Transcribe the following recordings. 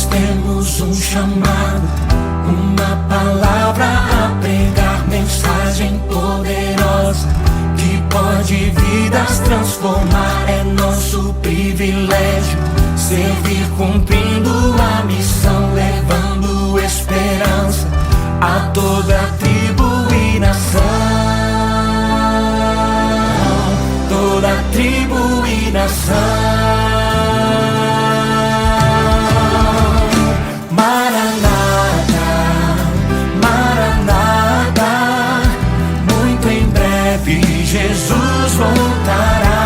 temos um chamado, uma palavra a pregar, mensagem poderosa que pode vidas transformar. É nosso privilégio servir cumprindo a missão, levando esperança a toda tribo e nação. Toda tribo e nação. Jesus voltará.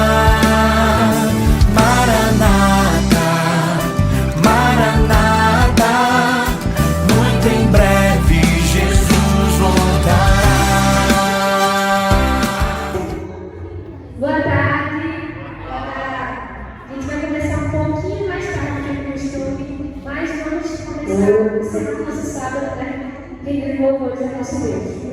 Maranata, Maranata, muito em breve Jesus voltará. Boa tarde. A gente vai começar um pouquinho mais tarde do que o costume, mas vamos começar sendo nosso sábado, né? Quem ganhou hoje é nosso Deus.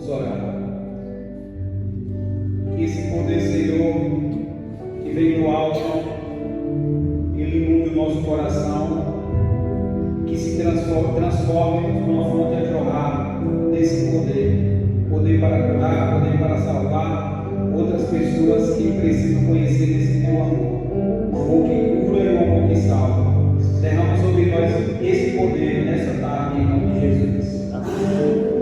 Vamos orar. Que esse poder, Senhor, que vem do alto, ele inunde o nosso coração, que se transforme numa fonte a jorrar desse poder. Poder para curar, poder para salvar outras pessoas que precisam conhecer desse teu amor. O amor que cura e o amor que salva. Derrama sobre nós esse poder nessa tarde, em nome de Jesus. Amém.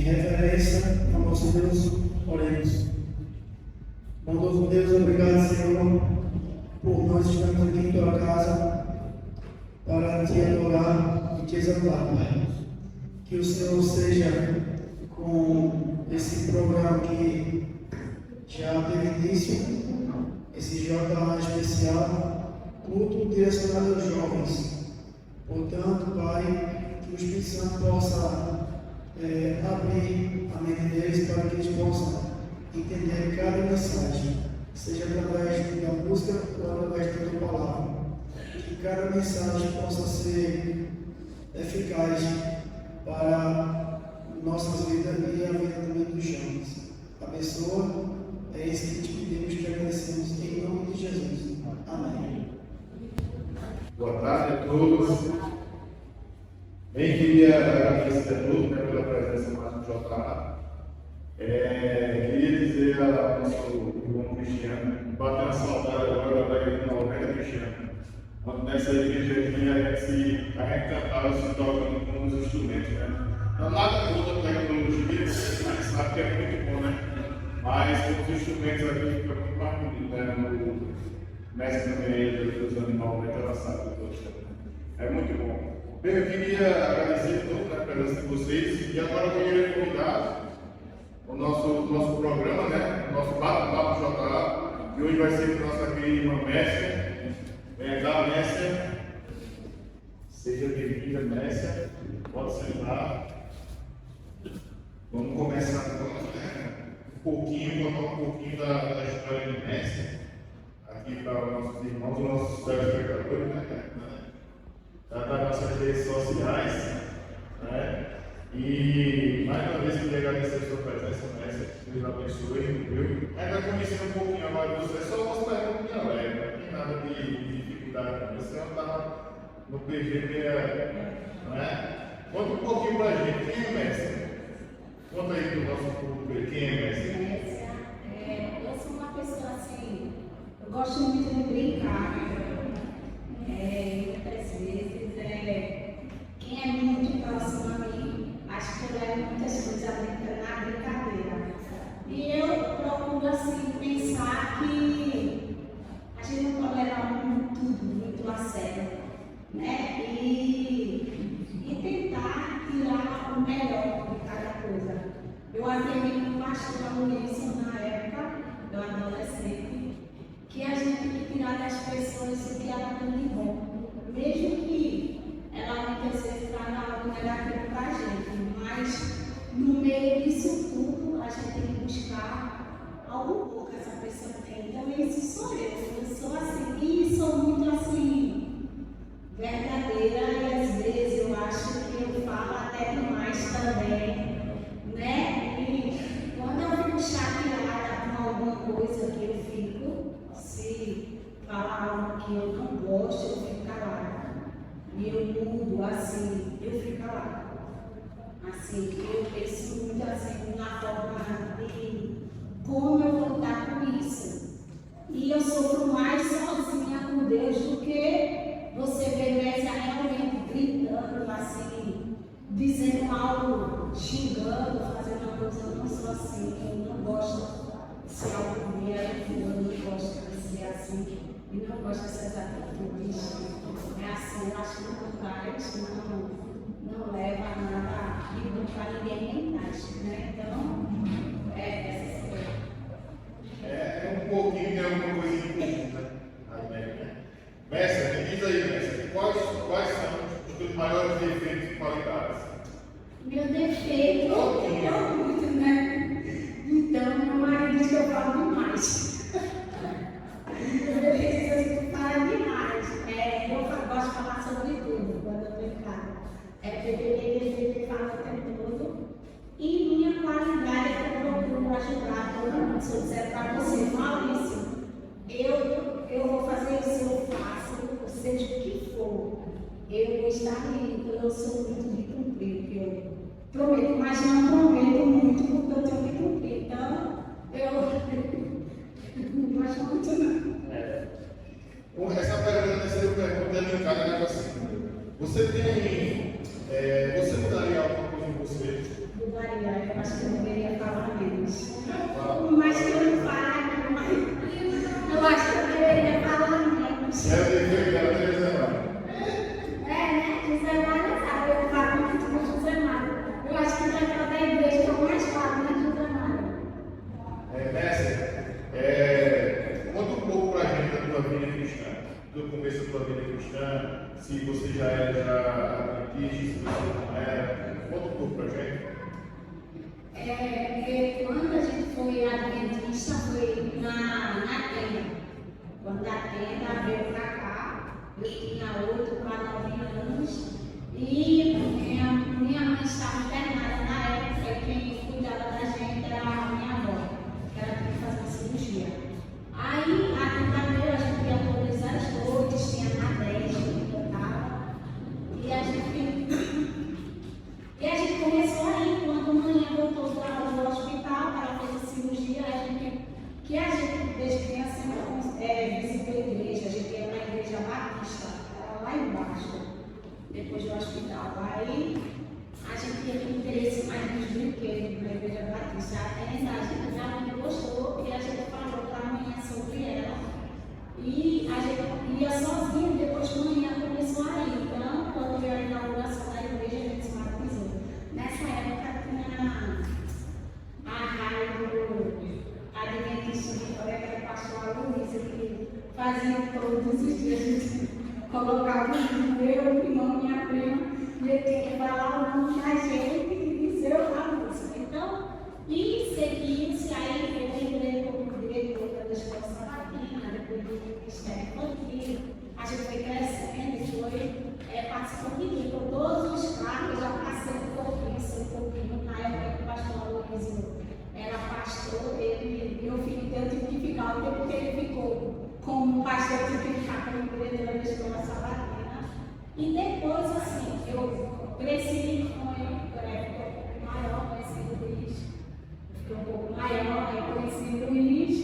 reverência ao nosso Deus, oremos. Bondoso Deus, obrigado, Senhor, por nós estarmos aqui em tua casa para te adorar e te exaltar, Pai. Que o Senhor seja com esse programa que já teve início, esse JA especial, culto direcionado aos jovens. Portanto, Pai, que o Espírito Santo possa abrir a mente deles para que eles possam entender cada mensagem, seja através da música ou através da tua palavra. Que cada mensagem possa ser eficaz para nossas vidas e a vida também dos jovens. Abençoa, é isso que te pedimos e te agradecemos em nome de Jesus. Amém. Boa tarde a todos. Bem, queria agradecer a todos pela presença mais no JA. Queria dizer ao nosso irmão Cristiano, batendo a saudade agora da igreja 90 Cristiano. Quando nessa igreja aqui a gente cantava se tocando com os instrumentos, né? Não nada contra a tecnologia, a gente sabe que é muito bom, né? Mas com os instrumentos aqui fica muito mais bonito, né? O mestre também dos anos 90, ela sabe o que eu estou chamando. É muito bom. Bem, eu queria agradecer a toda a presença de vocês e agora eu queria convidar o nosso programa, né? O nosso bate-papo JA, que hoje vai ser com a nossa querida irmã Messia. Vem cá, Messia. Seja bem-vinda, Messia. Pode sentar. Vamos começar contar um pouquinho da história de Messia, aqui para os nossos irmãos, os nossos telespectadores, né? Das nossas redes sociais, né? E mais uma vez queria agradecer a sua presença, Messia. Deus abençoe, viu? A gente vai conhecer um pouquinho agora de você, só vou esperar um pouquinho alegre, não tem nada de dificuldade. Você não está no PG, né? Conta um pouquinho para a gente, quem é Messia? Conta aí para o nosso público, quem é Messia? Eu sou uma pessoa assim, eu gosto muito de brincar, muitas vezes, quem é muito próximo a mim, acho que eu levo muitas coisas na brincadeira. E eu procuro assim, pensar que a gente não pode levar tudo muito a sério, né? E tentar tirar o melhor de cada coisa. Eu aprendi com o pastor Wilson na época, eu adolescente, que a gente tem que tirar das pessoas o que ela tem de bom. Mesmo que ela muitas vezes traga algo negativo para a gente, mas no meio disso tudo a gente tem que buscar algo bom que essa pessoa tem. Então isso sou eu sou assim, e sou muito assim, verdadeira, e às vezes eu acho que eu falo até demais também, né? E quando eu fico chateada com alguma coisa que eu fico, se falar algo que eu não gosto, eu fico calada. E eu mudo assim, eu fico calada. Assim, eu penso muito assim na forma de como eu vou lidar com isso. E eu sofro mais sozinha com Deus do que você ver Messia realmente gritando assim, dizendo algo, xingando, fazendo uma coisa. Eu não sou assim, eu não gosto de ser algo mesmo, eu não gosto de ser assim, e não gosto dessas atitudes. É assim, eu acho que não faz, não leva a nada e não para ninguém nem acha, né? Então, essas coisas. Um pouquinho de alguma coisa em comum, né? Messia, me diz aí, Messia, quais são os teus maiores defeitos e qualidades? Meu defeito é muito, né? Então, meu marido diz que eu falo demais. Meu defeito é que eu falo demais. Eu gosto de falar sobre tudo quando eu estou em casa. Porque fala o tempo todo. E minha qualidade é que eu procuro ajudar todo mundo. Se eu disser para você, Maurício, eu vou fazer isso, eu faço, seja o que for. Eu vou estar ali, eu sou muito de cumprir o que eu prometo, mas não prometo muito porque eu tenho que cumprir. Então, eu não gosto muito não. Essa pergunta seria pergunta de cada negócio assim. Você mudaria alguma coisa em você? varia, eu acho que eu deveria falar menos. Mas que eu não falo, mas eu acho que eu deveria falar menos. É o dever dela, né, José Mário? Né? José Mário sabe, eu falo muito com José Mário. Eu acho que dentro da igreja que eu mais falo, né, José Mário? Mestre, conta um pouco pra gente da tua vida cristã, do começo da tua vida cristã, se você já era adventista, se você não era, conta um pouco pra gente. Quando a gente foi adventista, foi na tenda. Quando a tenda veio pra cá, eu tinha 8 para 9 anos e minha mãe estava internada na época e quem cuidava da gente era a minha avó, que ela tinha que fazer uma cirurgia. Aí a tenda veio, a gente ia todas as noites, tinha na 10, e a gente começou aí, quando a mãe voltou do hospital, ela fez a cirurgia, desde criança sempre visitou a igreja, a gente ia na igreja batista, era lá embaixo, depois do hospital. Aí a gente ia com interesse mais nos brinquedos na igreja batista, até a gente já gostou e a gente falou para a manhã sobre ela. E a gente ia sozinho, depois de manhã começou a ir. Então, quando veio a inauguração da igreja, a gente se batizou. Nessa época tinha a rádio adventista de Vitória, que era o pastor Aloysio, que fazia todos os dias, a gente colocava eu, o irmão, minha prima, e ele tinha que falar o nome da gente e dizer a música. Então, e seguiu-se, aí eu entrei como diretora da escola sabatina, depois do Ministério Infantil, a gente foi crescendo e foi participando de todos os cargos, eu já passei um pouquinho, na época que o pastor Aloysio era pastor, meu filho tive que ficar, o tempo que ele ficou como pastor, eu tive que ficar como diretora da escola sabatina, e depois, assim, eu cresci com ele, um pouco maior, conheci o Luiz, fiquei um pouco maior, eu conheci o Luiz,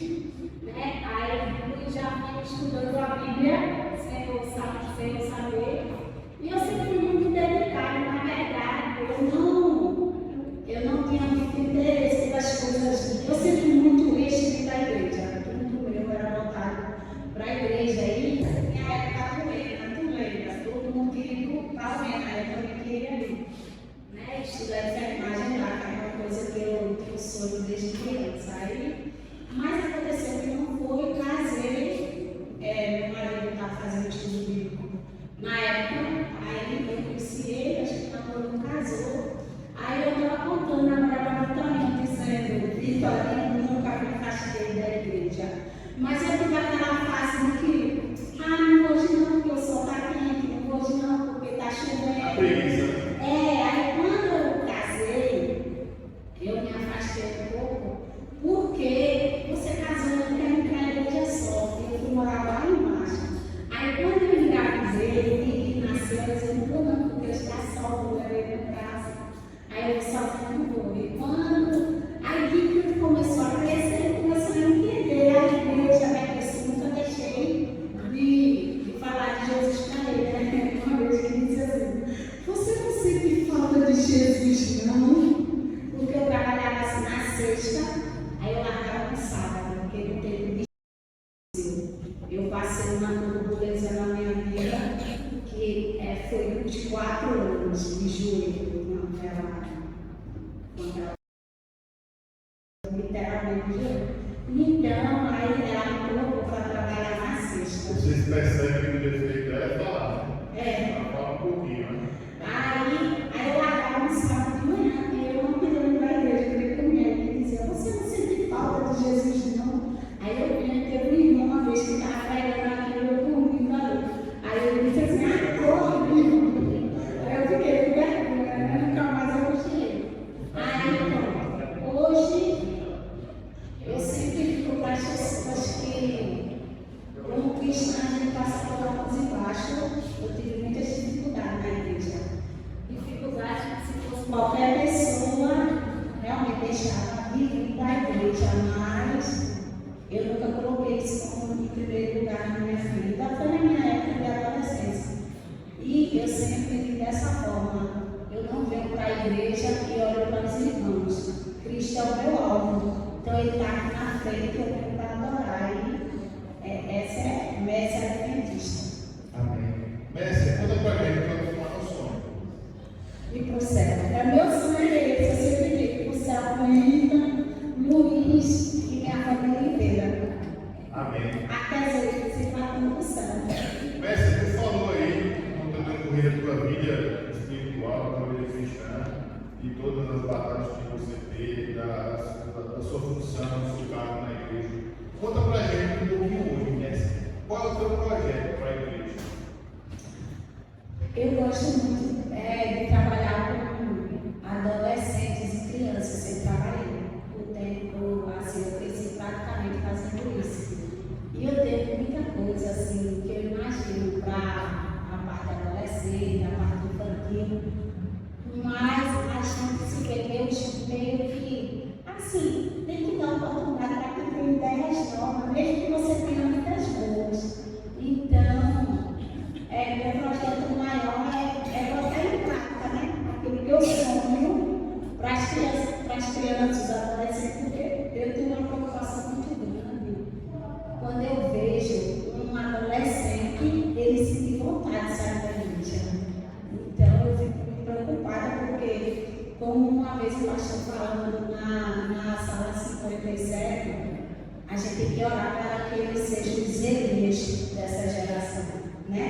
né? Aí o Luiz já vinha estudando a Bíblia, sem eu saber, e eu sempre fui muito dedicada, na verdade, eu não tinha muito interesse das coisas, eu sempre fui muito restrita da igreja, tudo meu era voltado para a igreja, e minha época doenda, todo mundo queria para o na época eu queria ali, né? Estudar enfermagem lá, que é uma coisa que eu sonho desde criança. Aí, mas aconteceu que não foi, casei, meu marido estava fazendo estudo bíblico na época, aí eu conheci ele, a gente namorou, não casou. Aí eu estava contando agora também, dizendo, Vitória, nunca me afastei da igreja. Mas eu tive aquela fase de que, não vou hoje não, porque o sol está quente, não vou hoje não, porque está chovendo. Aí quando eu casei, eu me afastei um pouco, porque você casou, eu quero ir para a igreja só, eu fui morar lá embaixo. Aí quando eu engravidei, e nasceu, eu disse, não vou não, porque está sol, eu levei para casa. Aí eu só não vou. E quando a igreja começou a crescer, começou a entender a igreja, né? Eu nunca deixei de falar de Jesus para ele, né? Uma vez que ele disse assim, você não sente falta de Jesus, não? Porque eu trabalhava assim na sexta, aí eu largava no sábado, porque não teve eu passei uma turbulência na minha vida, que foi 24 anos de julho. Literalmente. Então, aí ela me colocou para trabalhar na sexta. Vocês percebem que o defeito dela é falar, né? Ela fala um pouquinho, né? Aí eu largava no sábado de manhã e eu não queria ir para a igreja, eu queria comer. Ele dizia, você não sente falta de Jesus, não? Aí eu vinha ter um irmão uma vez que estava pregando aquilo, eu comigo ali. Aí ele disse assim, corre, irmão. Aí eu fiquei com vergonha, né? Nunca mais eu gostei. Aí então, hoje eu sempre fico para as pessoas que, como cristã, a gente passa por altos e baixos. Eu tive muitas dificuldades na igreja. Dificuldades que se fosse qualquer pessoa, realmente deixava de vir para a igreja, mas eu nunca coloquei isso como em primeiro lugar na minha vida. Foi na minha época de adolescência. E eu sempre vivi dessa forma. eu não venho para a igreja e olho para os irmãos. Cristo é o meu alvo. Então ele está aqui na frente, eu venho para adorar. E essa é a Messi Adventista. Amém. Messi, conta pra gente quando for o sonho. E pro céu. Meu sonho é esse, eu sempre digo, pro céu com Rita, Luiz e minha família inteira. Amém. Até as 8 se partam pro céu. Messi, tu falou aí, quando eu decorrer a tua vida espiritual, a tua vida cristã, e todas as batalhas que você teve, da sua função, do seu cargo na igreja. Conta pra gente um pouquinho hoje, Messi. Qual é o teu projeto para a igreja? Eu gosto muito de trabalhar com adolescentes e crianças. Sempre trabalhei o tempo, assim, eu cresci praticamente fazendo isso. E eu tenho muita coisa assim que eu imagino para a parte adolescente, a parte infantil, mas a gente se vê meio que assim, tem que dar oportunidade para que tenha ideias novas, mesmo que você tenha muitas boas. Então, meu projeto maior é botar em prática, né? Aquilo que eu sonho para as crianças, os adolescentes, porque eu tenho uma preocupação muito grande. Quando eu vejo um adolescente, ele sente vontade de sair da igreja. Então, eu fico muito preocupada, porque, como uma vez o pastor falando na sala 57, a gente tem que orar para que eles sejam os Elias dessa geração, né?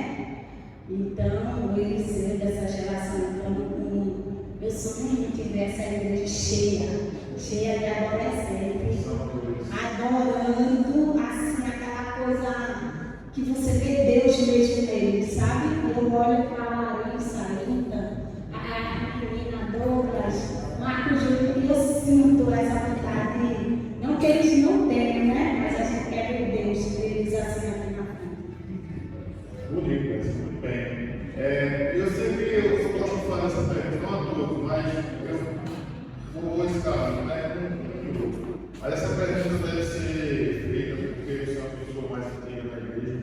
Então, o Eliseu dessa geração, eu sonho muito de ver essa igreja cheia de adolescentes, adorando, assim, aquela coisa que você vê Deus mesmo neles, sabe? Eu olho para a Larissa, a menina Douglas, Marcos Júnior, e eu sinto essa vontade, não que eles não tenham, né? Mas a gente quer ver Deus deles assim aqui na frente. Bonito, Messi, muito bem. Eu gosto de fazer essa pergunta, não a todos, mas eu vou escalar, né? Mas essa pergunta deve ser feita porque você é uma pessoa mais antiga na igreja.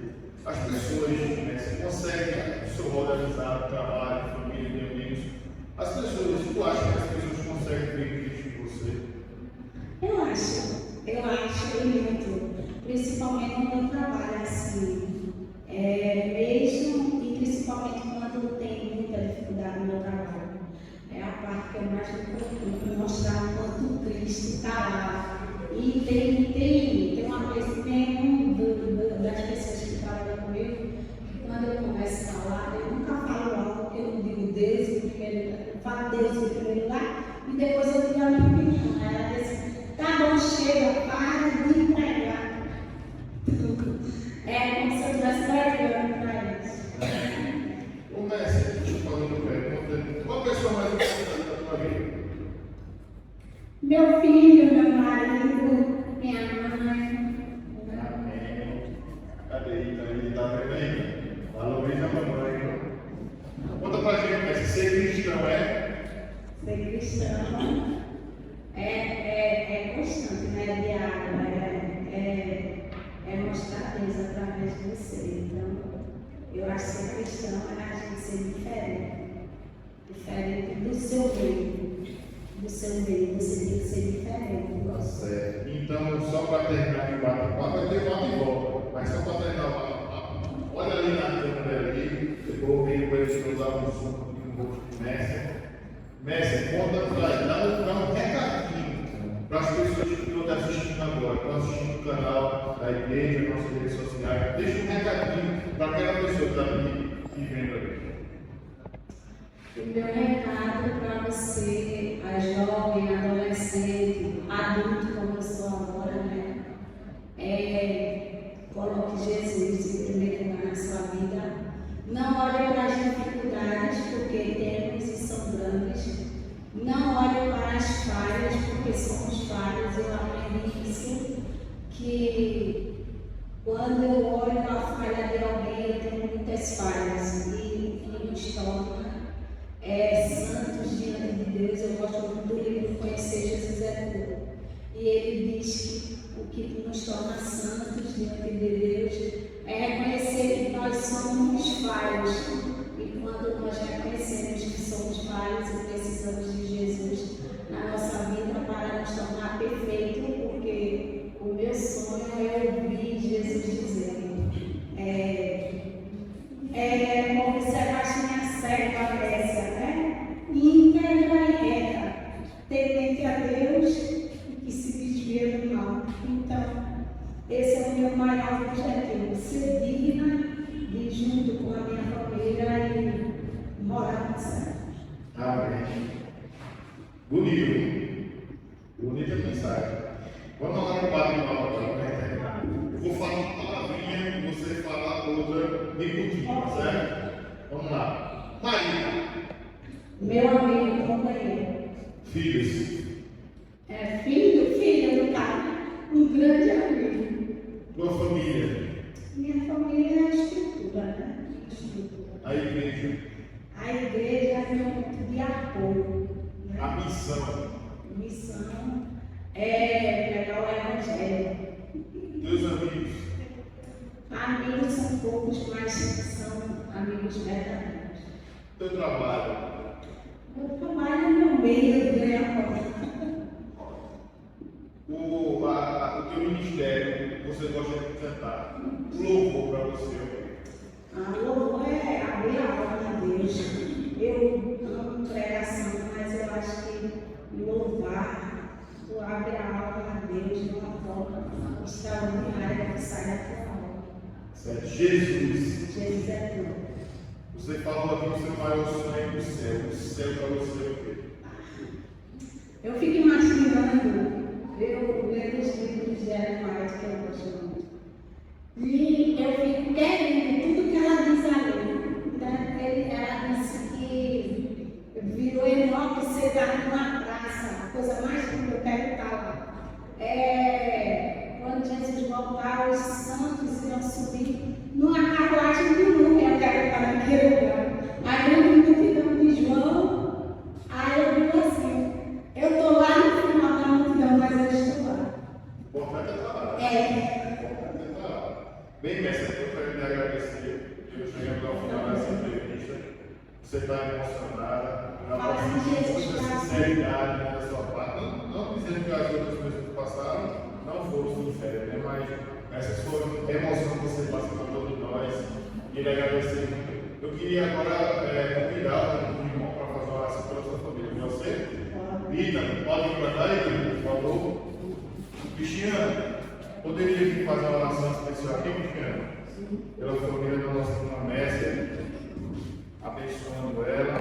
As pessoas, né, se conseguem, o seu rol de amizade, trabalho, família, amigos, as pessoas, tu acha que as pessoas conseguem ver Cristo em você? Eu acho muito, principalmente no meu trabalho, assim, mesmo e principalmente quando eu tenho muita dificuldade no meu trabalho. É a parte que eu mais me preocupo, mostrar o quanto Cristo está lá. E tem uma coisa, das pessoas que trabalham comigo, que quando eu começo a falar, eu nunca falo algo, porque eu não digo Deus em primeiro lugar, eu falo Deus em primeiro lugar, e depois eu digo a minha opinião. Ela diz, tá bom, chega, para de pregar. É como se eu estivesse pregando para eles. Ô Messi, deixa eu fazer uma pergunta. Qual a pessoa mais importante da tua vida? Meu filho, meu marido, minha mãe. Amém. Cadê ele? Tá vendo aí? Valoriza a mamãe. Conta pra gente, Messi, ser cristão Ser cristão é constante, né? Diário, é mostrar Deus através de você. Então, eu acho que ser cristão é a gente ser diferente do seu meio. Você tem que ser diferente. Tá certo. Então, só para terminar o bate-papo, vai ter bate e volta. Mas só para terminar o bate-papo, olha ali na câmera ali, depois eu venho para eles usar um zoom um pouco de Messi. Messi, conta dá um recadinho para as pessoas que estão assistindo agora, que estão assistindo o canal da igreja, nossas redes sociais. Deixa um recadinho para aquela pessoa que está me vendo aí. O meu recado para você, a jovem, adolescente, adulto, como eu sou agora, né? Coloque Jesus em primeiro lugar na sua vida. Não olhe para as dificuldades, porque temos e são grandes. Não olhe para as falhas, porque somos falhos. Eu aprendi isso, que quando eu olho para a falha de alguém, eu tenho muitas falhas e nos torna santos diante de Deus. Eu gosto muito do livro Conhecer Jesus é Tudo. E ele diz que o que nos torna santos diante de Deus é reconhecer que nós somos falhos. E quando nós reconhecemos que somos falhos, precisamos de Jesus na nossa vida para nos tornar perfeitos, porque o meu sonho é ouvir Jesus dizer: observaste minha serva Grécia, né? Íntegra e reta, temente a Deus e que se desvia do mal. Então, esse é o meu maior objetivo: ser digna de, junto com a minha família, e morar no céu. Amém. Bonito. Bonita mensagem. Vamos lá no Padre Mauro, né? Eu vou falar uma palavrinha e você falar outra bem curtinha, certo? Vamos lá. Maria. Meu amigo, companheiro. Filhos. Filho do cara, um grande amigo. Tua família. Minha família é a estrutura, né? Estrutura. A igreja. A igreja é meu ponto de apoio. Né? A missão. Missão é pregar o evangelho. Teus amigos. Amigos são poucos, mas são amigos verdadeiros. Teu trabalho. Meu trabalho é meu meio de ganhar pão. O teu ministério, você gosta de cantar. Louvor para você. Louvor é abrir a alma a Deus. Eu amo pregação, mas eu acho que louvar, tu abre a alma a Deus de uma forma extraordinária que sai da tua alma. Certo. Jesus. Jesus é tudo. Você falou aqui o seu maior sonho do céu. O céu para você é o quê? Eu fico imaginando, eu lendo os livros de Ellen White, que eu gosto muito, e eu fico querendo tudo que ela diz ali. Né? Ela disse que virou Enoque sentado numa praça, a coisa mais linda, eu quero estar lá. Quando Jesus voltar, os santos irão subir numa carruagem de nuvem, eu quero estar naquele lugar. A grande multidão de João, aí eu digo assim: eu estou lá no final da multidão, mas eu estou lá. Importante é estar lá. Importante é estar lá. Bem, mestre, eu quero lhe agradecer. Eu chegando ao final dessa entrevista. Você está emocionada. Muita sinceridade da sua parte. Não dizendo que as outras pessoas que passaram não foram sinceras, né? Mas essa sua emoção que você passa para todos nós. E lhe agradecer muito. Eu queria agora convidar o irmão para fazer uma oração pela sua família. Você? Ita, pode vir para cá, por favor. Cristiano, poderia vir fazer uma oração especial aqui, Cristiano? Pela família da nossa irmã Mestre, abençoando ela.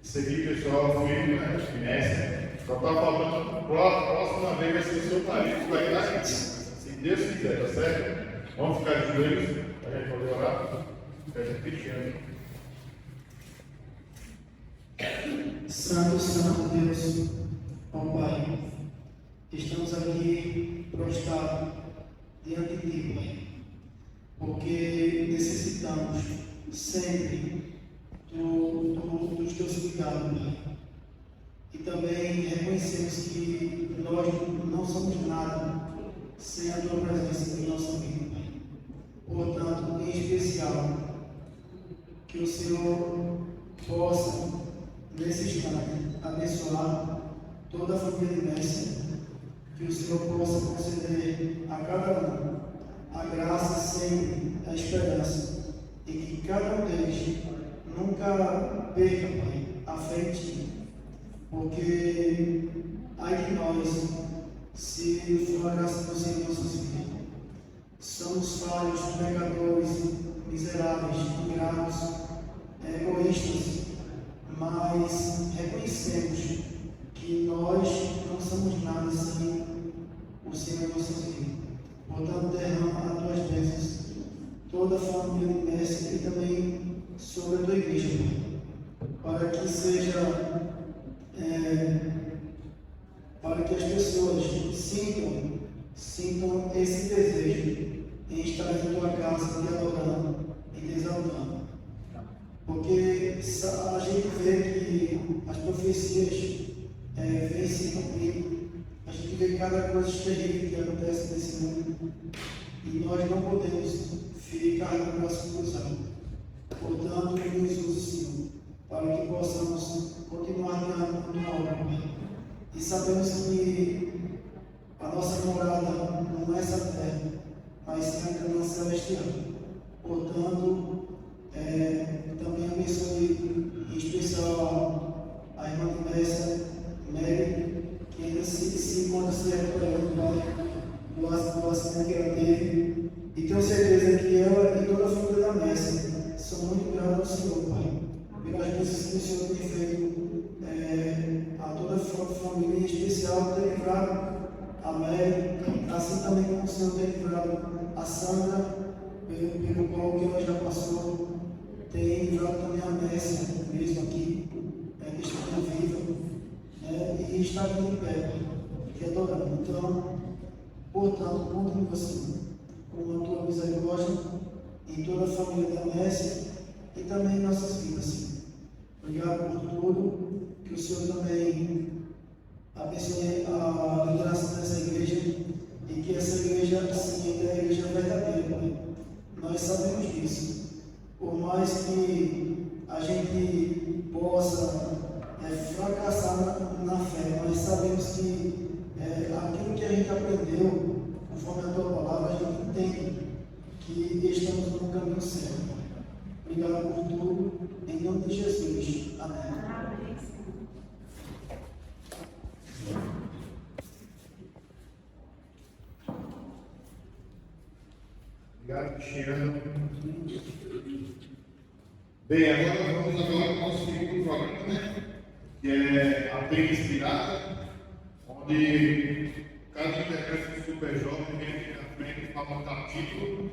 Esse aqui, pessoal, filho, né? Mestre. Só está faltando, próxima vez vai ser o seu marido, vai ir lá em cima. Se Deus quiser, tá certo? Vamos ficar de joelhos para a gente poder orar. Fecha Cristiano. Santo, Santo Deus, ó Pai, estamos aqui prostrados diante de Ti, Pai, porque necessitamos sempre dos Teus cuidados, Pai. E também reconhecemos que nós não somos nada sem a Tua presença em nossa vida, Pai. Portanto, em especial, que o Senhor possa, nesse instante, abençoar toda a família de Mestre, que o Senhor possa conceder a cada um a graça, sempre a esperança, e que cada um deles nunca perca, Pai, a fé em Ti, porque ai de nós, se for a graça do Senhor em nossas vidas. Somos falhos, pecadores, miseráveis, ingratos, egoístas, mas reconhecemos que nós não somos nada sem o Senhor em nossas vidas. Portanto, derrama as Tuas bênçãos, toda a família de Mestre e também sobre a Tua igreja, para que seja, para que as pessoas sintam esse desejo em estar em Tua casa, te adorando e te exaltando. Porque a gente vê que as profecias vêm se cumprir, a gente vê cada coisa terrível que acontece nesse mundo, e nós não podemos ficar no braço cruzado. Portanto, nos use, Senhor. para que possamos continuar caminhando na obra. E sabemos que a nossa morada não é essa terra, mas sim a Canaã celestial. Portanto, também abençoe em especial a irmã Nessa, Mary, que ainda se encontra se recuperando do acidente que ela teve. E tenho certeza que ela e toda a família da Messa são muito gratos ao Senhor, Pai, pelas bênçãos que o Senhor tem feito a toda a família, em especial ter livrado a Mary, assim também como o Senhor tem livrado a Sandra, pelo qual que ela já passou, tem livrado também a Messa, mesmo aqui, que está viva, e está aqui em pé, te adorando. Então, portanto, conta com você, com a tua misericórdia, em toda a família da Messa e também em nossas vidas, Senhor. Obrigado por tudo, que o Senhor também abençoe a liderança dessa igreja e que essa igreja, sim, é a igreja verdadeira, Pai. Nós sabemos disso. Por mais que a gente possa fracassar na fé, nós sabemos que aquilo que a gente aprendeu, conforme a tua palavra, a gente entende que estamos no caminho certo, Pai. Obrigado por tudo, em nome de Jesus. Amém. Obrigado, Cristiano. Bem, agora vamos para o nosso segundo programa, né? Que é a Tribo Inspirada, onde cada integrante do Super Jovem vem aqui na frente para montar o título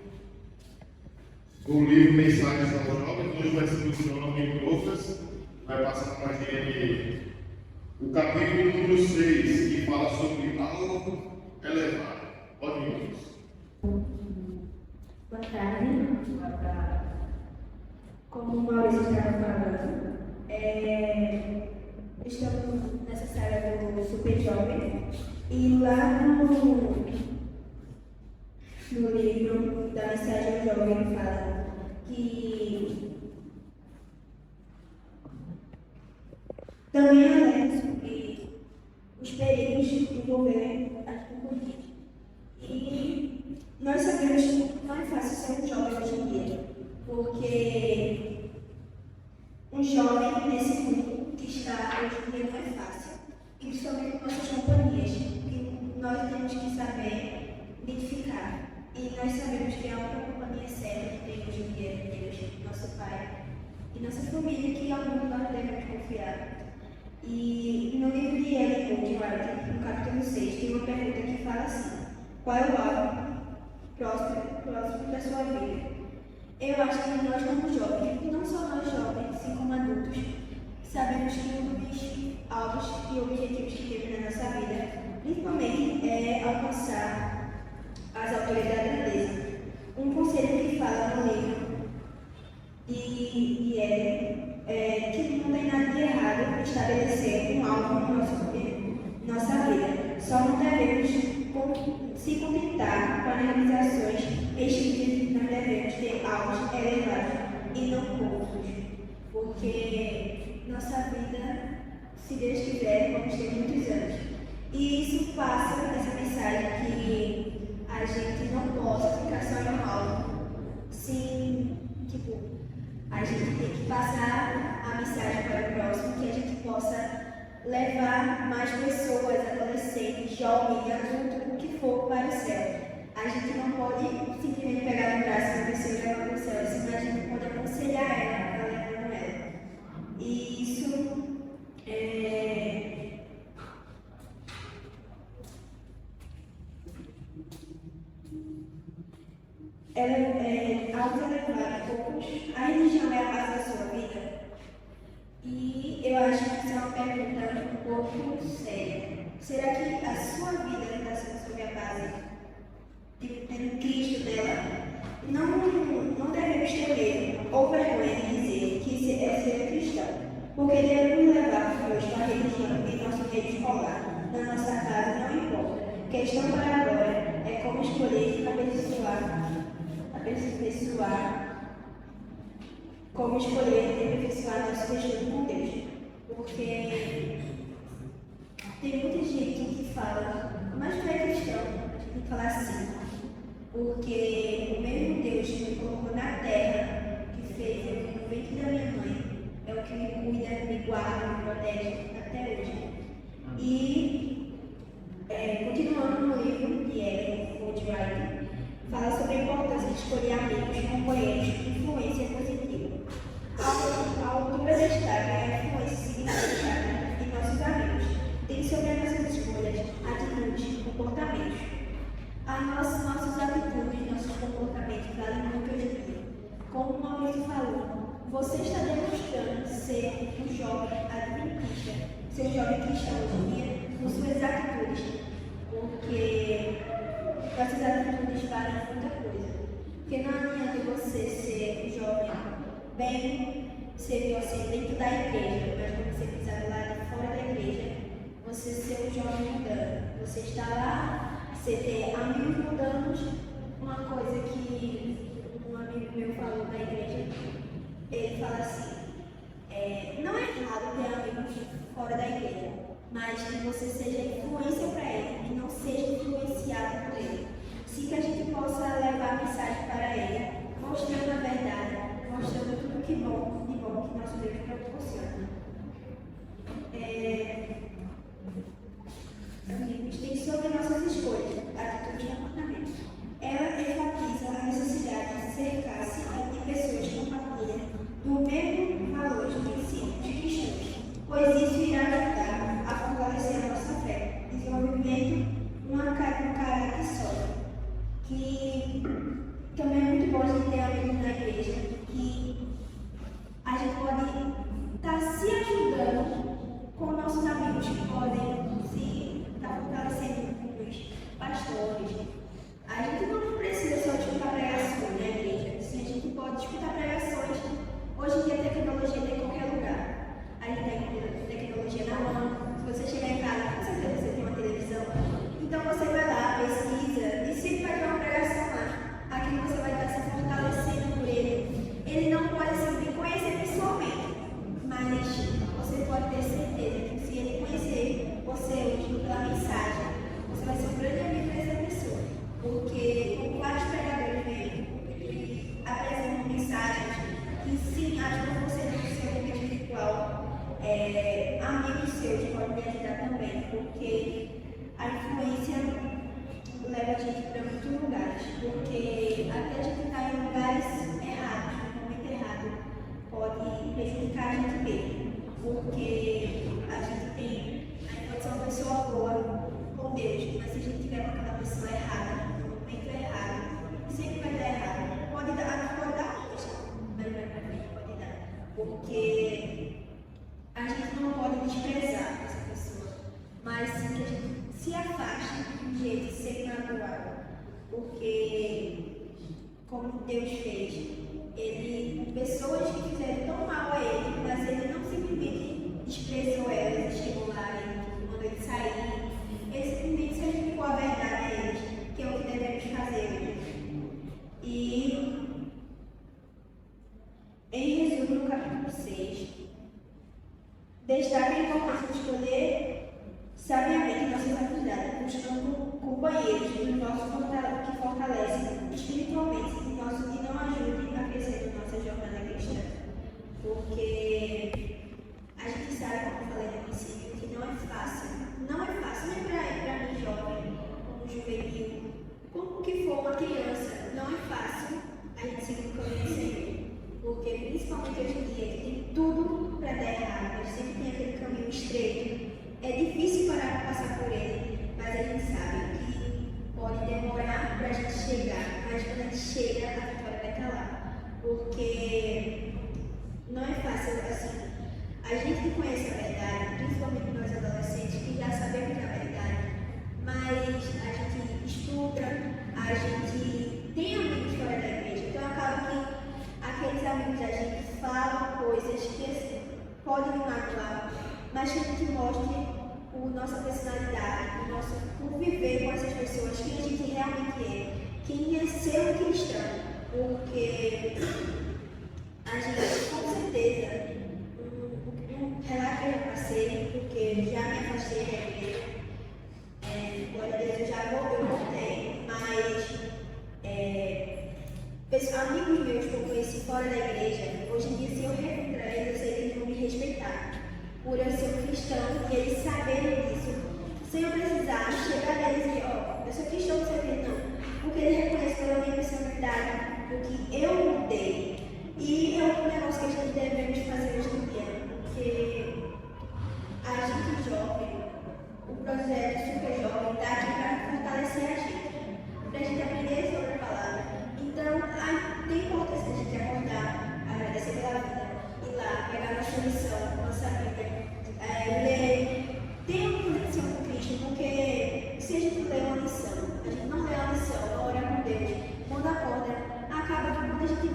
do livro Mensagens aos Jovens. Hoje vai ser o seu nome Lucas, vai passar para a gente o capítulo número 6, que fala sobre algo elevado. Pode ir, Lucas. Boa tarde. Como o Maurício estava falando, estamos nessa sala do Super Jovem e lá no livro da Mensagem ao Jovem fala que também alerta sobre os perigos que envolvem a juventude. E nós sabemos que não é fácil ser um jovem hoje em dia, porque um jovem nesse mundo que está hoje em dia não é fácil, principalmente com nossas companhias, que nós temos que saber identificar. E nós sabemos que a única companhia certa que tem hoje em dia é Deus, nosso Pai, e nossa família, que é onde nós devemos confiar. E no livro de Ellen White, no capítulo 6, tem uma pergunta que fala assim: qual é o alvo próximo da sua vida? Eu acho que nós, como jovens, e não só nós jovens, assim como adultos, sabemos que um dos alvos e objetivos que temos na nossa vida, principalmente, é alcançar as alturas da grandeza. Um conselho que fala no livro é que não tem nada de errado em estabelecer um alvo em nossa vida. Só não devemos se contentar com as realizações extintas. Nós devemos ter alvos elevados e não poucos, porque nossa vida, se Deus quiser, vamos ter muitos anos. E isso passa essa mensagem que a gente não possa ficar só em um alvo. Sim, a gente tem que passar a mensagem para o próximo, que a gente possa levar mais pessoas, adolescentes, jovens, adultos, o que for, para o céu. A gente não pode simplesmente pegar no braço da pessoa e levar para o céu, senão a gente pode aconselhar ela para levar ela. E isso algo elevado, poucos. A religião é a base da sua vida? E eu acho que essa é uma pergunta um pouco séria. Será que a sua vida está sendo sobre a base de Cristo dela? Não devemos ter medo ou vergonha de dizer que é ser cristão, porque devemos levar Deus para a religião em nosso meio escolar, na nossa casa, não importa. A questão para agora é como escolher abençoar como escolher e aperfeiçoar nosso destino com Deus. Porque tem muita gente que fala, mas tu é cristão, a gente tem que falar assim, porque o mesmo Deus que me colocou na terra, que fez eu vir no ventre da minha mãe, é o que me cuida, me guarda, me protege até hoje. E, continuando no livro de Ellen White, fala sobre a importância de escolher amigos, companheiros, influência positiva. A autora destaca a influência significativa de nossos amigos. Tem sobre as nossas escolhas, atitudes, comportamentos. Nossas atitudes, nossos comportamentos valem muito hoje em dia. Como o Maurício falou, você está demonstrando ser um jovem adventista, ser um jovem cristão hoje em dia, com suas atitudes, porque essas atitudes valem muita coisa. Porque não adianta você ser um jovem bem, ser você dentro da igreja, mas quando você pisar do lado de fora da igreja, você ser um jovem mudando. Você está lá, você ter amigos mudando. Uma coisa que um amigo meu falou na igreja, ele fala assim, não é errado ter amigos fora da igreja, mas que você seja influência para ele e não seja influenciado por ele. Sim, que a gente possa levar a mensagem para ele, mostrando a verdade, mostrando tudo que bom, de bom que nosso Deus proporciona. Tem sobre nossas escolhas, atitudes e comportamentos. Ela enfatiza a necessidade de cercar-se de pessoas que compartilham do mesmo valor de princípios cristãos, pois isso irá ajudar a fortalecer a nossa fé, desenvolvimento um caráter sólido, que também é muito bom a gente ter amigos na igreja, que a gente pode estar se ajudando com nossos amigos que podem se estar fortalecendo com os pastores. A gente não precisa só escutar pregações na igreja, sim, a gente pode escutar pregações. Hoje em dia a tecnologia tem em qualquer lugar. A gente tem tecnologia na mão. Se você chegar em casa, com certeza você tem uma televisão. Então você vai lá, pesquisa e sempre vai ter uma pregação lá. Aqui você vai estar se fortalecendo por ele. Ele não pode assim, conhecer pessoalmente, mas você pode ter certeza que se ele conhecer você hoje pela mensagem, você vai ser um grande amigo dessa pessoa. Porque como vários pregadores vêm apresentam mensagens que sim, ajudam você no seu nível espiritual, amigos seus podem me ajudar também, porque a influência leva a gente para muitos lugares, porque até a gente estar em lugares errados, no momento errado, pode prejudicar a gente mesmo, porque a gente pode ser uma pessoa boa com Deus, mas se a gente tiver com aquela pessoa errada, no momento errado, sempre vai dar errado. Pode dar hoje, mas vai para frente, pode dar. Porque a gente não pode desprezar essa pessoa, mas sim que a gente se afaste de jeito sem magoar. Porque, como Deus fez, pessoas que fizeram tão mal a ele, mas ele não simplesmente desprezou elas e chegou lá e mandou ele sair. Ele simplesmente se explicou a verdade a eles, que é o que devemos fazer. E, em resumo, no capítulo 6, destaca a importância de escolher sabiamente nossas atividades, buscando companheiros que fortalecem espiritualmente e não ajudem a crescer na nossa jornada cristã. Porque a gente sabe, como eu falei no princípio, que não é fácil nem para mim jovem, como juvenil, como que for uma criança, não é fácil a gente seguir o caminho do Senhor. Porque principalmente hoje em dia, que tem tudo para dar errado, mas sempre tem aquele caminho estreito. É difícil parar de passar por ele, mas a gente sabe que pode demorar para a gente chegar, mas quando a gente chega, a vitória vai estar lá. Porque não é fácil assim. A gente que conhece a verdade, principalmente nós adolescentes, que já sabemos a verdade, mas a gente estuda, a gente tem amigos fora da igreja, então acaba que aqueles amigos da gente falam coisas que assim, podem me magoar, mas que a gente mostre a nossa personalidade, o nosso conviver com essas pessoas, quem a gente realmente é, quem é ser um cristão, porque a gente hoje em dia, se eu recuar eles, eu sei que eles vão me respeitar. Por eu ser um cristão e eles saberem disso, sem eu precisar chegar neles e dizer, ó, eu sou cristão, não sei o que, não. Porque eles reconhecem pela minha personalidade do que eu mudei. E é um negócio que a gente devemos fazer hoje em dia, porque a gente jovem, o projeto Super Jovem está aqui para fortalecer a gente aprender sobre a palavra. Então, tem importância a gente acordar, agradecer pela vida, ir lá, pegar nossa lição, nossa Bíblia, ler, ter uma conexão com Cristo, porque se a gente lê uma lição, a gente não lê uma lição, ora com Deus, quando acorda, acaba que quando a gente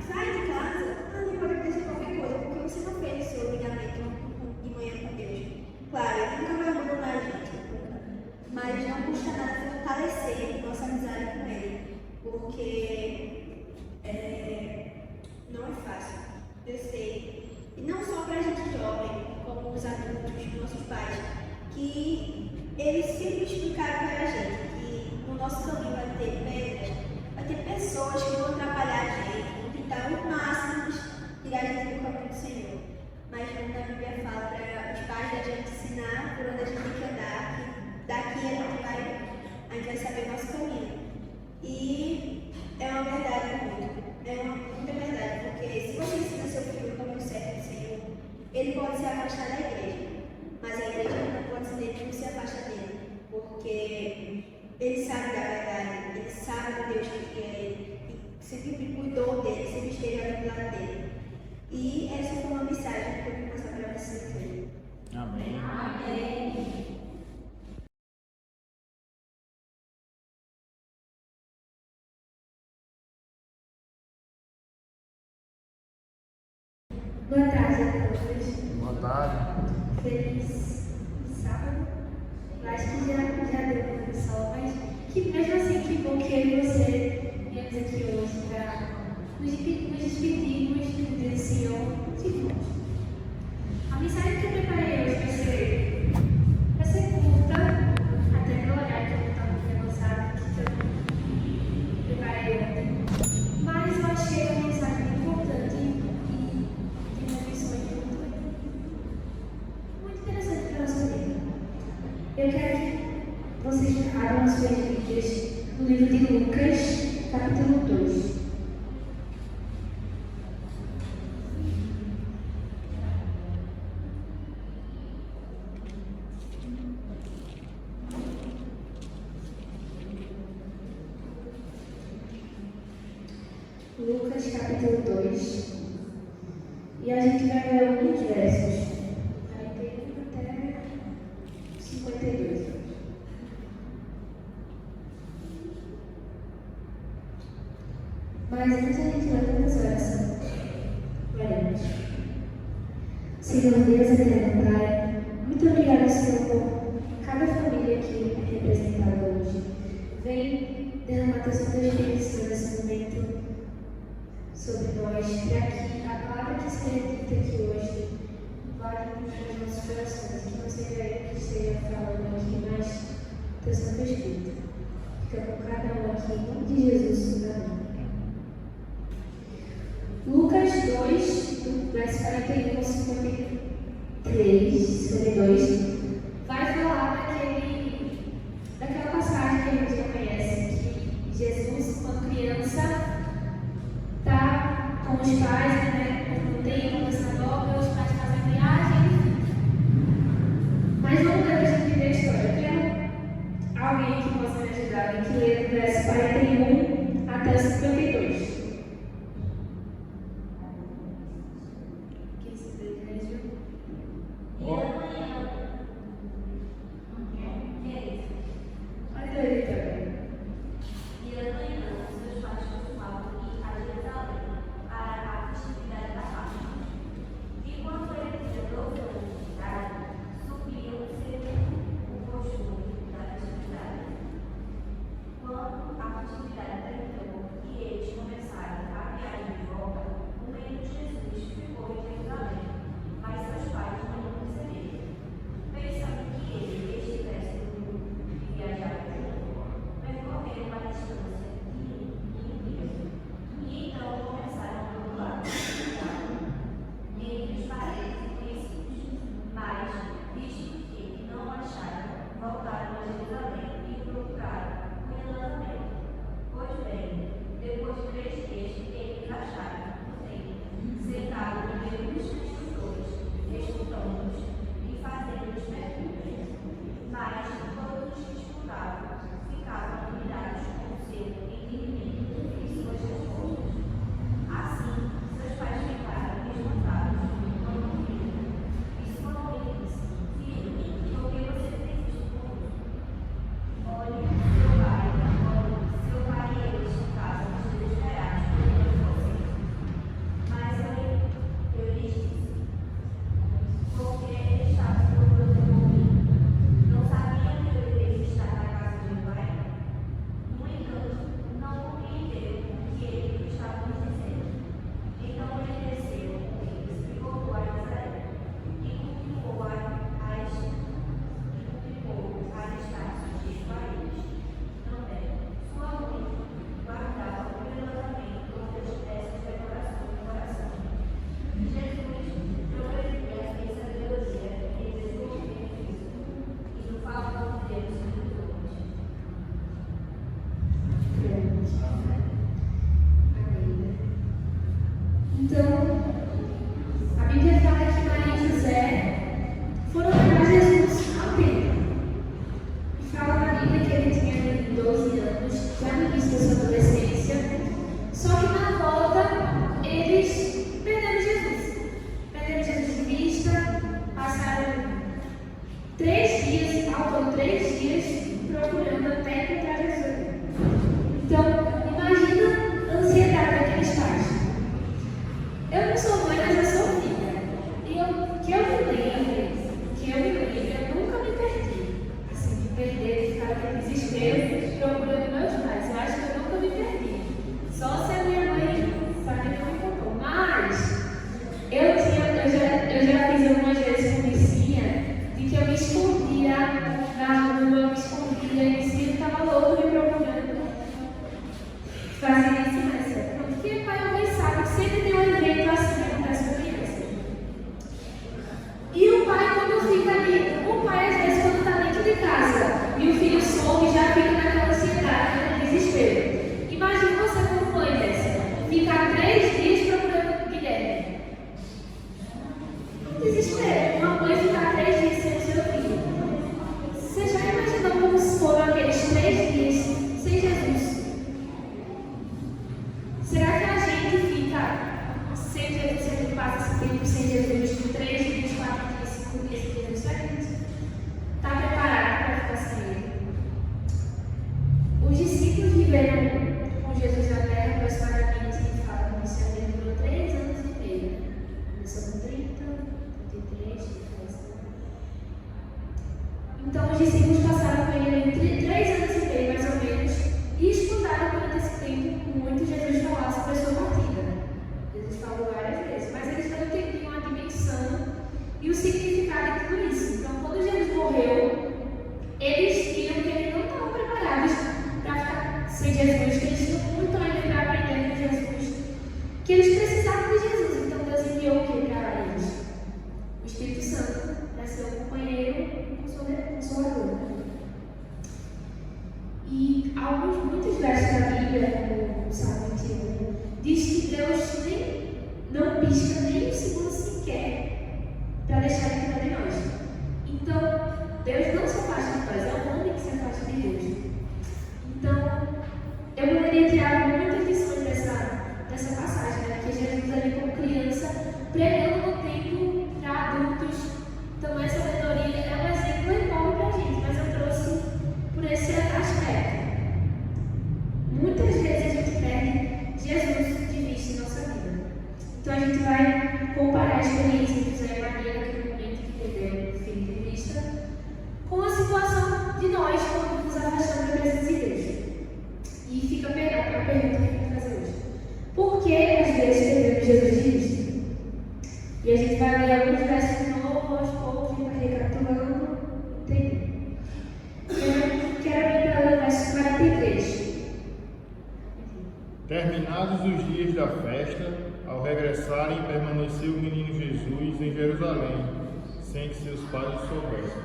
sai de casa, ali pode acontecer qualquer coisa, porque você não fez o seu ligamento de manhã com Deus. Claro, ele nunca vai abandonar a gente, mas não custa nada fortalecer nossa amizade com ele, porque não é fácil, eu sei. E não só para a gente jovem, como os adultos, nossos pais, que eles sempre explicaram para a gente que no nosso caminho vai ter pedras, vai ter pessoas que vão atrapalhar a gente, vão tentar ao máximo tirar a gente do caminho do Senhor. Mas como a Bíblia fala para os pais da gente ensinar por onde a gente tem que andar, que daqui a gente vai saber o nosso caminho. E é uma verdade muita verdade, porque se você ensina seu filho o caminho certo do Senhor, ele pode se afastar da igreja, mas a igreja não pode ser que não se afasta dele, porque ele sabe da verdade, ele sabe do Deus que cria ele, e sempre cuidou dele, sempre esteve ali do lado dele. E essa foi uma mensagem que eu vou passar para vocês. Amém. Amém. Boa tarde a todos. Boa tarde. Feliz sábado. Eu acho que já deu para o sol, mas que mesmo assim que bom que eu e você viemos aqui hoje para nos despedirmos do Senhor de nós. A mensagem que eu preparei hoje vai ser curta, até pelo horário que eu não estava muito avançado, que eu preparei ontem. Mas eu achei uma mensagem importante e de uma missão muito interessante para a nossa vida. Eu quero que vocês abram as suas Bíblias no livro de Lucas, capítulo 2. Lucas capítulo 2, e a gente vai ler alguns versos, 41 até 52. Mas antes a gente vai ter essa oração. Oremos. Senhor Deus eterno Pai, muito obrigada, Senhor, por cada família aqui representada hoje. Vem derramar teu Santo Espírito Santo nesse momento sobre nós, para que a palavra que seja dita aqui hoje vá nos nossos corações, que não seja eu que esteja falando aqui, mas teu Santo Espírito. Fica com cada um aqui, em nome de Jesus. Amém. Lucas 2, do verso 41 ao 52, vai falar daquela passagem que a gente já conhece, que Jesus, quando criança, está com os pais, né, no templo, na sinagoga, os pais fazem viagem. Mas vamos ler a gente ver a história. Eu quero alguém que possa me ajudar, alguém que lê do verso 41 até o 52. Quando a festividade terminou e eles Então, a Bíblia fala que Maria e José foram levar Jesus ao templo. E fala na Bíblia que ele tinha 12 anos, já no início da sua adolescência. Só que na volta, eles perderam Jesus. Perderam Jesus de vista, passaram 3 dias, faltam 3 dias, procurando até encontrar Jesus. Então, imagina a ansiedade daqueles pais. Eu não sou mãe, mas eu sou filha. E eu me lembre, eu nunca me perdi. Assim, de perder, de ficar naquele desespero, procurando meus pais. Eu acho que eu nunca me perdi. Só se a minha mãe sabe que não me contou. Mas, eu já fiz algumas vezes conversinha de que eu me escondia na rua, me escondia e se ficava louco me procurando. Fazia isso nessa. Porque pai e mãe sabe que sempre tem um evento assim que acontece com a criança. E o pai, quando fica ali, o pai às vezes quando está dentro de casa e o filho some, já fica naquela ansiedade, naquele desespero. Imagina você como mãe dessa, ficar 3 dias procurando Guilherme. Desespero. Uma mãe ficar 3 dias sem o seu filho. Você já imaginou como foram aqueles 3 dias sem Jesus? Será que a gente fica sem Jesus, se a gente passa esse tempo sem Jesus, 3 dias, 4 dias, 5 dias sem Jesus? Será que a gente está preparado para ficar sem ele? Os discípulos viveram com Jesus na terra aproximadamente, fala, que esse ano durou 3 anos e meio. Começou com 30, 33, 30. Então os discípulos passaram com ele 3 anos e meio, mais ou menos, e escutaram durante esse tempo muito Jesus falar sobre a sua partida. Jesus falou várias vezes, mas eles não entendiam a dimensão e o significado de tudo isso. Então, quando Jesus morreu, eles viram que eles não estavam preparados para ficar sem Jesus, que eles tinham muito ainda para aprender com Jesus, que eles precisavam de Jesus. Então, Deus enviou o que para eles? O Espírito Santo, para ser o companheiro consolador. E muitos versos da Bíblia, como o Salmo 21, diz que Deus não pisca nem um segundo sequer para deixar ele cuidar de nós. Então, Deus não se afasta de nós, é o homem que se afasta de Deus. Então, eu poderia tirar muitas lições dessa passagem, né? Que Jesus ali como criança, pregando no templo para adultos. Então, essa sabedoria é um exemplo enorme para a gente, mas eu trouxe por esse aspecto. Muitas vezes a gente perde Jesus de vista em nossa vida. Então a gente vai comparar a experiência de José e Maria naquele momento que perderam o filho de vista com a situação de nós quando nos afastamos da presença de Deus. E fica a pergunta que eu vou fazer hoje. Por que às vezes perdemos Jesus de vista? E a gente vai ler alguns versos de novo, aos poucos, e vai recapitulando, entender. Eu quero ir para o verso 43. Terminados os dias da festa, ao regressarem, permaneceu o menino Jesus em Jerusalém, sem que seus pais soubessem.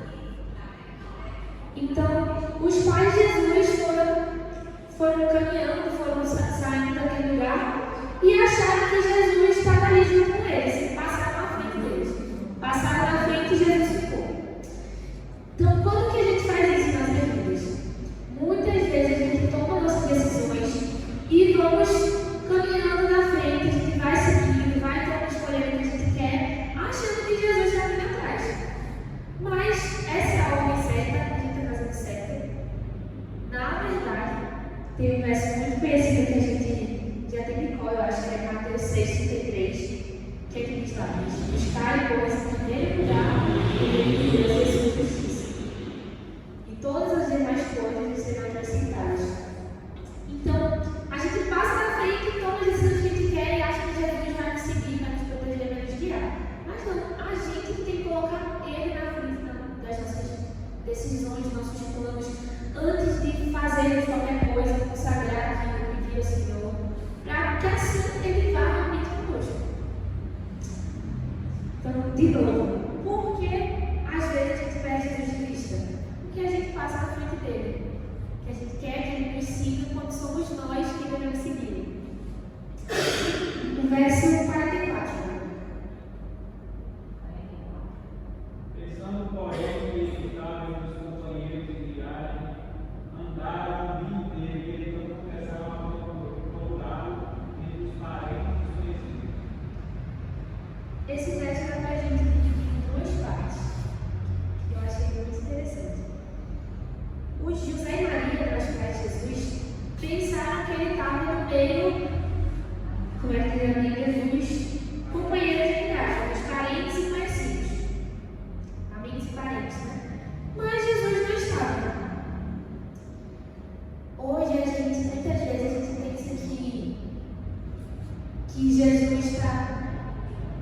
Então, os pais de Jesus foram caminhando, foram saindo daquele lugar e acharam que Jesus estava ali junto com eles, passaram na frente deles. Passaram na frente e Jesus ficou. Então, quando que a gente faz isso nas vidas? Muitas vezes a gente toma nossas decisões e vamos caminhando na frente, a gente vai seguindo, vai escolhendo o que a gente quer, achando que Jesus está vindo atrás. Mas essa é a ordem certa, a gente está fazendo certo. Na verdade, tem um verso muito conhecido que a gente já tem de cor, eu acho que é Mateus 6,33, que é que diz lá: buscar, pois, em primeiro lugar o reino de Deus e sua justiça, e todas as demais coisas serão acrescentadas. Então, a gente passa na frente e toma as decisões que a gente quer e acha que Jesus vai nos seguir, vai nos proteger, vai nos guiar. Mas não, a gente tem que colocar Ele na frente das nossas decisões, dos nossos planos, antes de fazermos qualquer coisa, consagrar aquilo, pedir ao Senhor, para que assim Ele vá realmente conosco. Então, de novo, por que às vezes a gente perde Jesus de vista? Porque a gente passa na frente dele. Que a gente quer que Ele nos siga quando somos nós que devemos seguir. O verso 40. Esse texto dá para a gente dividir em duas partes, que eu achei muito interessante. Os José e Maria, os pais de Jesus, pensaram que ele estava no meio, como é que diz a Bíblia, dos companheiros de viagem, dos parentes e conhecidos. Amigos e parentes, né? Mas Jesus não estava. Hoje, muitas vezes, a gente pensa que Jesus está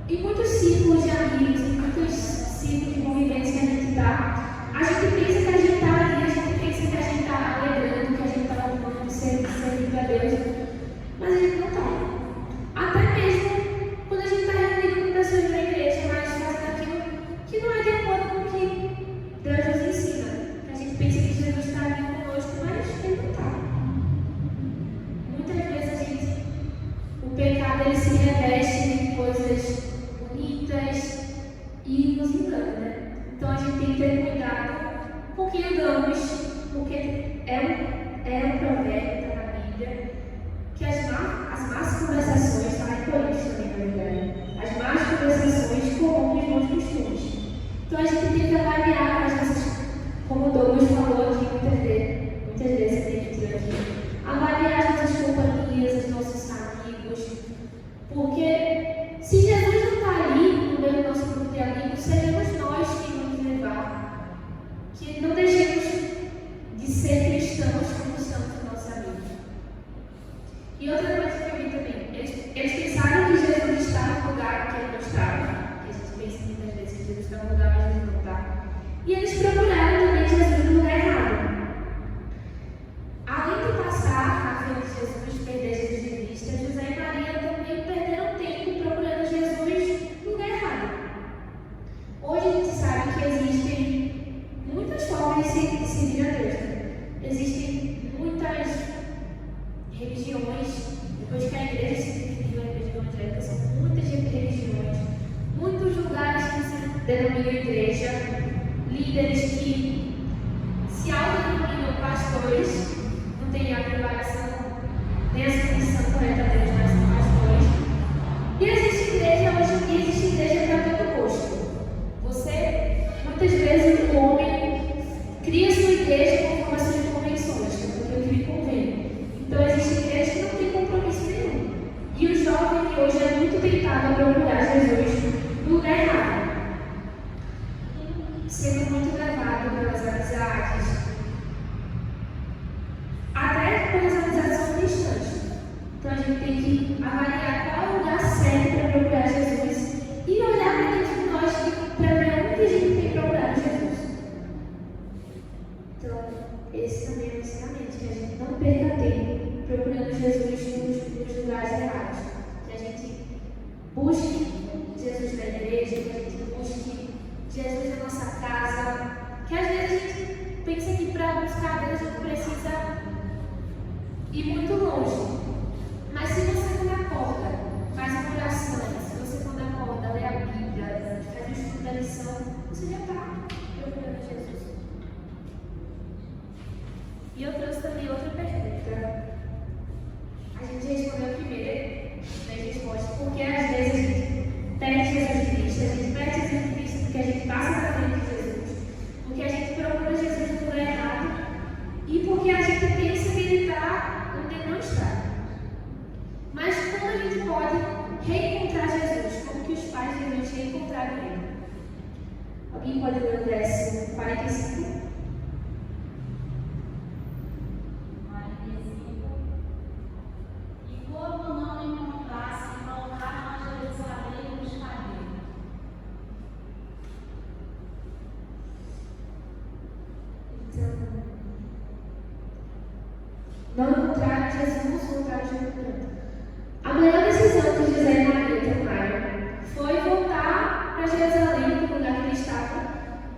em muitos círculos de amigos, em muitos círculos de convivência que a gente está. A gente pensa que a gente está ali, a gente pensa que a gente está alegrando, que a gente está louvando de servir a Deus, mas a gente não está. Até mesmo quando a gente está reunido com pessoas na igreja, mas fazendo aquilo que não é de acordo com o que Deus nos ensina. A gente pensa que Jesus está ali conosco, mas ele não está. Muitas vezes o pecado ele se reveste em coisas bonitas e nos engana, né? Então a gente tem que ter cuidado com o que andamos, porque é um provérbio que está na Bíblia, que as más conversações, está em Coríntios também, na verdade, as más conversações corrompem os bons costumes. Então a gente tem que avaliar as nossas, como o Douglas falou aqui muitas vezes aqui, avaliar as nossas companhias, os nossos amigos, porque se Jesus não está ali no meio do nosso grupo de amigos, seremos nós que vamos levar, que não deixemos de ser cristãos como estamos com nossos amigos. E outra coisa que eu vi também, eles pensaram que Jesus está no lugar que ele não estava, que a gente pensa muitas vezes que Jesus está no lugar, mas ele não está. E eles procuraram também Jesus no lugar errado. Além de passar na frente de Jesus, perder Jesus de vista, José e Maria também perderam tempo procurando Jesus no lugar errado. Hoje a gente sabe que existem muitas formas de servir a Deus. Né? Existem muitas religiões, depois que a igreja se dividiu, a igreja evangélica, são muitas religiões, muitos lugares que se denominam igreja, líderes que se autodenominam pastores, não tem a preparação, nem a submissão correta a Deus, mas são pastores. E existe igreja hoje, e existe igreja para todo gosto. Muitas vezes o homem cria sua igreja conforme as suas convenções, porque o que lhe convém. Então existe igreja que não tem compromisso nenhum. E o jovem que hoje é muito tentado a procurar Jesus no lugar errado, sendo muito levado pelas amizades, até pelas amizades são cristãs. Então a gente tem que avaliar qual é o lugar certo para procurar Jesus e olhar para dentro de nós para ver onde a gente tem procurado Jesus. Então, esse também é um ensinamento, que a gente não perca tempo procurando Jesus nos lugares errados. Que a gente busque Jesus na igreja, que a gente busque Jesus na nossa casa. Que às vezes a gente pensa que para buscar Deus a gente precisa ir muito longe. Mas se você quando acorda, faz uma oração, se você quando acorda, lê a Bíblia, faz um estudo da lição, você já está procurando Jesus. E eu trouxe também outra pergunta. A gente respondeu a primeira, nas respostas, porque às vezes a gente perde Jesus de vista, a gente perde Jesus de vista porque a gente passa na frente de Jesus, porque a gente procura Jesus no lugar errado e porque a gente pensa que ele está onde ele não está. Mas como a gente pode reencontrar Jesus? Como que os pais de Jesus reencontraram ele? Alguém pode ler o verso 45? E quando não encontrassem, voltaram a Jerusalém e buscaram ele. Então, não encontraram Jesus, voltaram a Jerusalém. A melhor decisão que José e Maria tomaram foi voltar para Jerusalém, para o lugar que ele estava,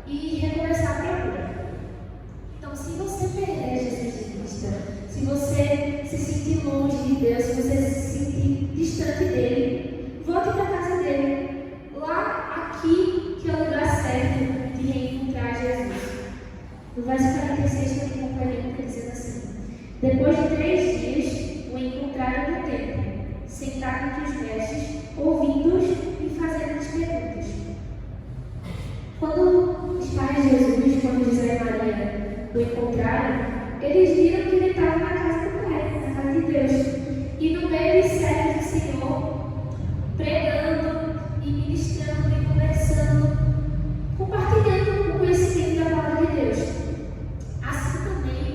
e recomeçar a procura. Então, se você perder Jesus de vista, se você se sentir longe de Deus, se você se sentir distante dele, volte para a casa dele. Lá, aqui, que é o lugar certo de reencontrar Jesus. No verso 46, que eu acompanhei, dizendo assim: depois de 3 dias, o encontraram no templo, sentado entre os mestres, ouvindo-os e fazendo-lhes perguntas. eles viram que ele estava na casa do Pai, na casa de Deus. E no meio dos servos do Senhor, pregando e ministrando e conversando, compartilhando o conhecimento da palavra de Deus. Assim também,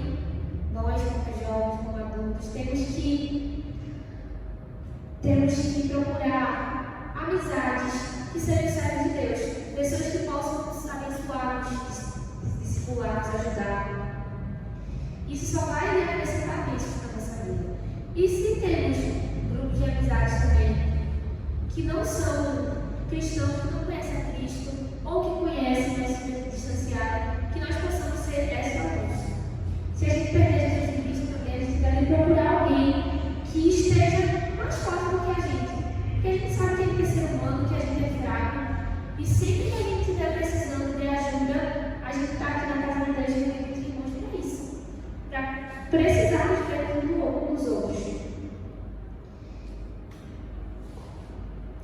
nós, como jovens, como adultos, temos que procurar amizades que sejam servos de Deus, pessoas que possam nos abençoar, nos discipular, nos ajudar. Isso só vai acrescentar bênçãos na nossa vida. E se temos grupos de amizades também que não são cristãos, que não conhecem a Cristo, ou que conhecem, mas se distanciaram, que nós possamos ser essa luz. Se a gente perder Jesus de Cristo também, a gente deve procurar alguém que esteja mais forte do que a gente. Porque a gente sabe que a gente é ser humano, que a gente é fraco. E sempre que a gente estiver precisando de ajuda, a gente está aqui na casa de Deus e a gente mostra isso. Para precisarmos ver uns dos outros.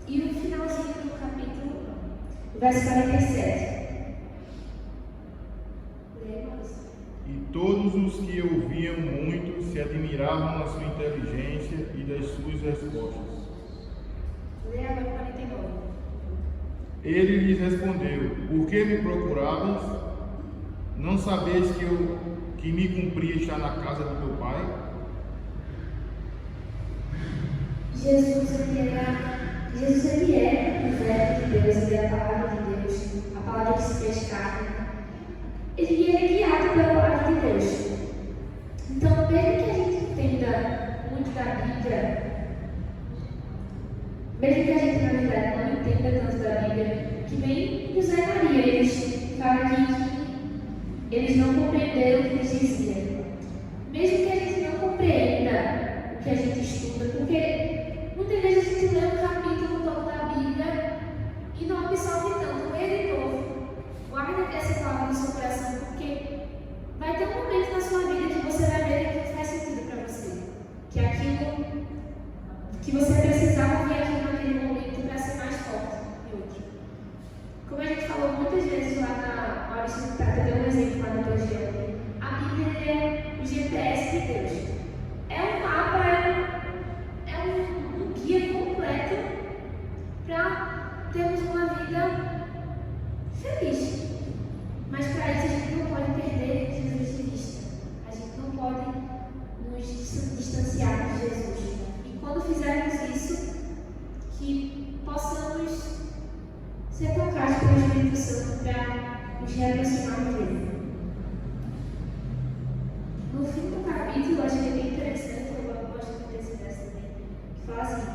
E no finalzinho do capítulo, verso 47. E todos os que ouviam muito se admiravam da sua inteligência e das suas respostas. Lê agora 49. Ele lhes respondeu: Por que me procuravas? Não sabeis que me cumpria estar na casa do meu Pai? Jesus ele é o verbo de Deus, ele é a palavra de Deus, a palavra que se fez carne. Ele é guiado pela palavra de Deus. Então, mesmo que a gente entenda muito da Bíblia, mesmo que a gente, na verdade, não entenda tanto da Bíblia, que nem José e Maria, eles falam que eles não compreenderam o que eles diziam. Mesmo que a gente não compreenda o que a gente estuda, porque muitas vezes a gente lê um capítulo todo da Bíblia e não absorve tanto. Lê de novo. Guarda essa palavra no seu coração, porque vai ter um momento na sua vida que você vai ver que aquilo faz sentido para você. Que aquilo que você precisava ver aquilo naquele momento para ser mais forte em outro. Como a gente falou muitas vezes lá na hora de estudar, eu dei um exemplo lá no projeto. A Bíblia é o GPS de Deus. É um mapa, é um guia completo para termos uma vida feliz. Mas para isso a gente não pode perder Jesus de vista. A gente não pode nos distanciar de Jesus. E quando fizermos isso, que possamos ser tocados pelo Espírito Santo para nos reaproximarmos dele. No fim do capítulo, eu acho que é bem interessante, eu gosto desse verso também, que fala assim: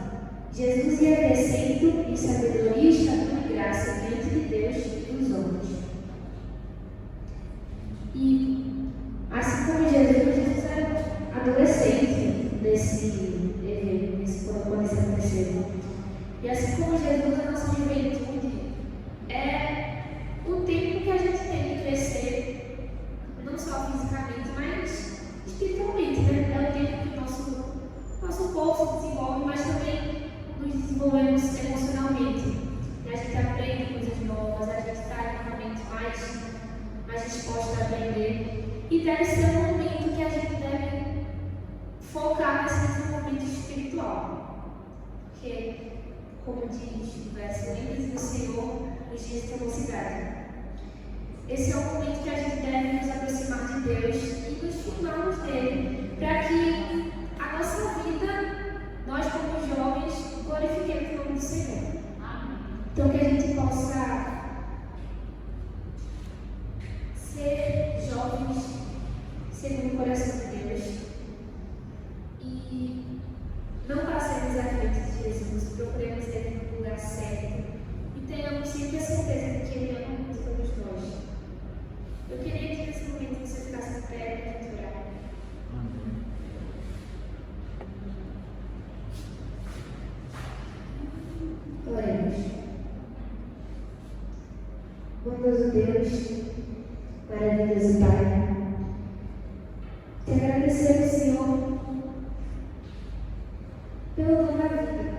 Jesus ia crescendo em sabedoria, estatura e graça diante de Deus e dos homens. E assim como Jesus era adolescente nesse evento, quando isso aconteceu. E assim como Jesus, a nossa juventude é o tempo que a gente tem de crescer, não só fisicamente, mas espiritualmente, né? É o tempo que nosso corpo se desenvolve, mas também nos desenvolvemos emocionalmente. E a gente aprende coisas novas, a gente está em uma mente mais disposta a aprender. E deve ser um momento que a gente deve focar nesse desenvolvimento espiritual. Porque, como diz o verso, lembre-se do Senhor nos dias da mocidade. Esse é o momento que a gente deve nos aproximar de Deus e nos firmarmos nele, para que a nossa vida, nós como jovens, glorifiquemos o nome do Senhor. Então que a gente possa ser jovens segundo o coração de Deus e não passemos à frente de Jesus, procuremos ele no lugar certo e tenhamos sempre a certeza de que ele ama muito todos nós. Eu queria que nesse momento você ficasse de pé para orar. Oremos. Bondoso Deus, maravilhoso Pai, te agradecemos, Senhor, pelo dom da vida,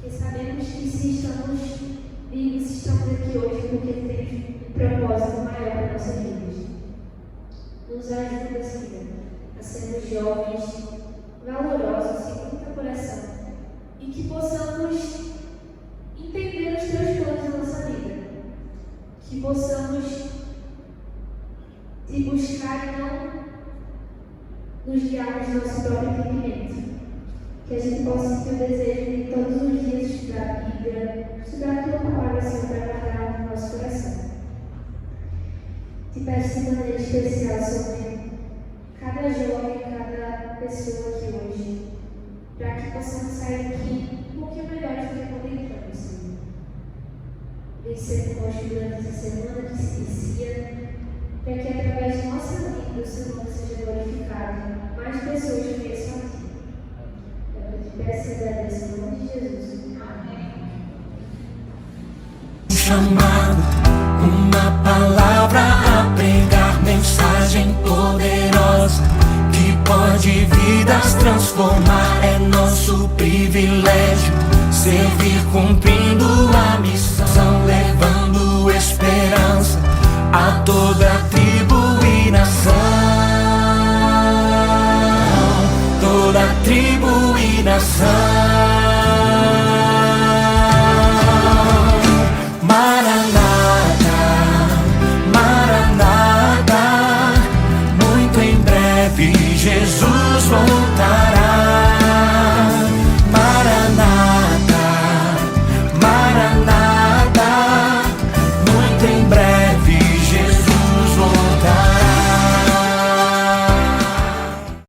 porque sabemos que se estamos vivos, se estamos aqui hoje, porque temos um propósito maior para nossas vidas. Nos ajuda sermos jovens, valorosos e com muito coração, e que possamos entender os teus planos na nossa vida, que possamos te buscar e não nos guiarmos no nosso próprio entendimento, que a gente possa ter o desejo de todos os dias estudar a Bíblia, estudar a tua palavra, Senhor, para guardar no nosso coração. Te peço de maneira especial sobre cada jovem, cada pessoa aqui hoje, para que possamos sair daqui um pouquinho melhores do que quando entramos, Senhor. Vem ser conosco durante essa semana que se inicia, para que através de nossa vida o seu nome seja glorificado, mais pessoas conheçam a Ti. Eu te peço e agradeço em nome de Jesus. Amém. Chamado, uma palavra a pregar, mensagem poderosa que pode vidas transformar. É nosso privilégio servir cumprindo a missão, levando esperança a toda tribo e nação. Toda tribo e nação.